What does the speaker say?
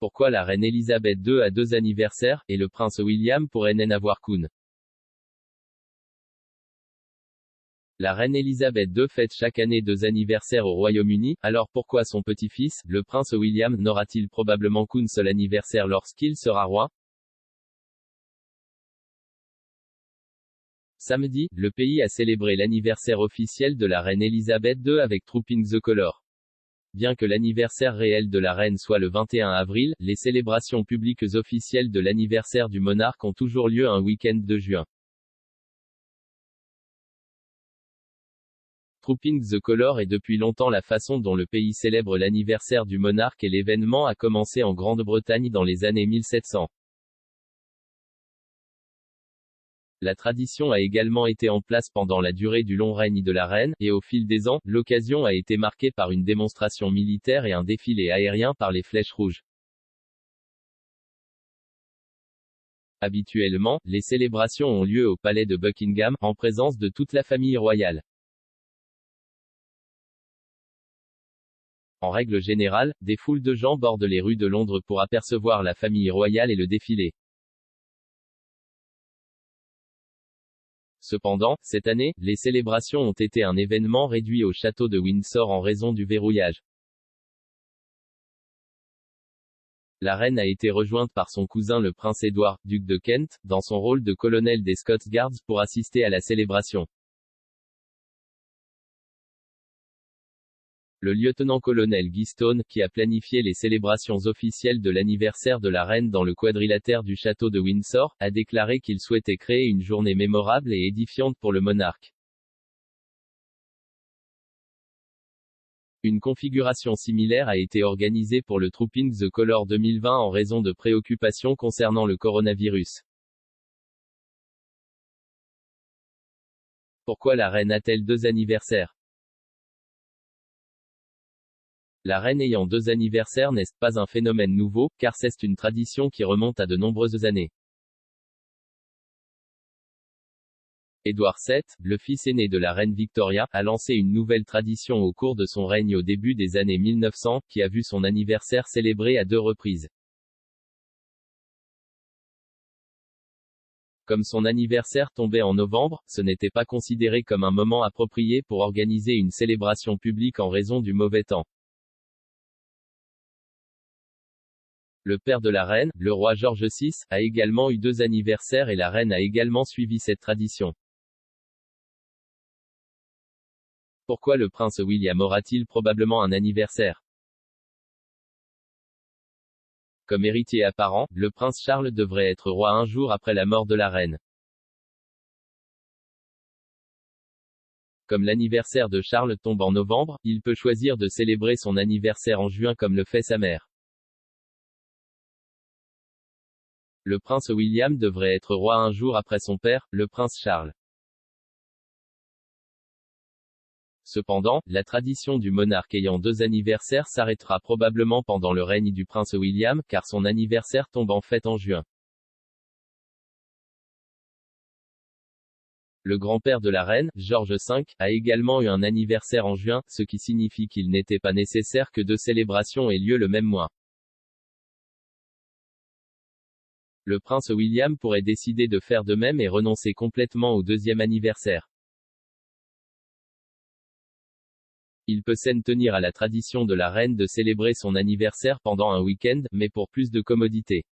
Pourquoi la reine Elisabeth II a 2 anniversaires, et le prince William pourrait n'en avoir qu'une? La reine Elisabeth II fête chaque année 2 anniversaires au Royaume-Uni, alors pourquoi son petit-fils, le prince William, n'aura-t-il probablement qu'une seule anniversaire lorsqu'il sera roi? Samedi, le pays a célébré l'anniversaire officiel de la reine Elisabeth II avec Trooping the Colour. Bien que l'anniversaire réel de la reine soit le 21 avril, les célébrations publiques officielles de l'anniversaire du monarque ont toujours lieu un week-end de juin. Trooping the Colour est depuis longtemps la façon dont le pays célèbre l'anniversaire du monarque et l'événement a commencé en Grande-Bretagne dans les années 1700. La tradition a également été en place pendant la durée du long règne de la reine, et au fil des ans, l'occasion a été marquée par une démonstration militaire et un défilé aérien par les Flèches rouges. Habituellement, les célébrations ont lieu au palais de Buckingham, en présence de toute la famille royale. En règle générale, des foules de gens bordent les rues de Londres pour apercevoir la famille royale et le défilé. Cependant, cette année, les célébrations ont été un événement réduit au château de Windsor en raison du verrouillage. La reine a été rejointe par son cousin le prince Édouard, duc de Kent, dans son rôle de colonel des Scots Guards pour assister à la célébration. Le lieutenant-colonel Guy Stone, qui a planifié les célébrations officielles de l'anniversaire de la reine dans le quadrilatère du château de Windsor, a déclaré qu'il souhaitait créer une journée mémorable et édifiante pour le monarque. Une configuration similaire a été organisée pour le Trooping the Colour 2020 en raison de préoccupations concernant le coronavirus. Pourquoi la reine a-t-elle 2 anniversaires? La reine ayant 2 anniversaires n'est pas un phénomène nouveau, car c'est une tradition qui remonte à de nombreuses années. Édouard VII, le fils aîné de la reine Victoria, a lancé une nouvelle tradition au cours de son règne au début des années 1900, qui a vu son anniversaire célébré à 2 reprises. Comme son anniversaire tombait en novembre, ce n'était pas considéré comme un moment approprié pour organiser une célébration publique en raison du mauvais temps. Le père de la reine, le roi George VI, a également eu 2 anniversaires et la reine a également suivi cette tradition. Pourquoi le prince William aura-t-il probablement un anniversaire? Comme héritier apparent, le prince Charles devrait être roi un jour après la mort de la reine. Comme l'anniversaire de Charles tombe en novembre, il peut choisir de célébrer son anniversaire en juin comme le fait sa mère. Le prince William devrait être roi un jour après son père, le prince Charles. Cependant, la tradition du monarque ayant 2 anniversaires s'arrêtera probablement pendant le règne du prince William, car son anniversaire tombe en fait en juin. Le grand-père de la reine, George V, a également eu un anniversaire en juin, ce qui signifie qu'il n'était pas nécessaire que 2 célébrations aient lieu le même mois. Le prince William pourrait décider de faire de même et renoncer complètement au 2e anniversaire. Il peut s'en tenir à la tradition de la reine de célébrer son anniversaire pendant un week-end, mais pour plus de commodité.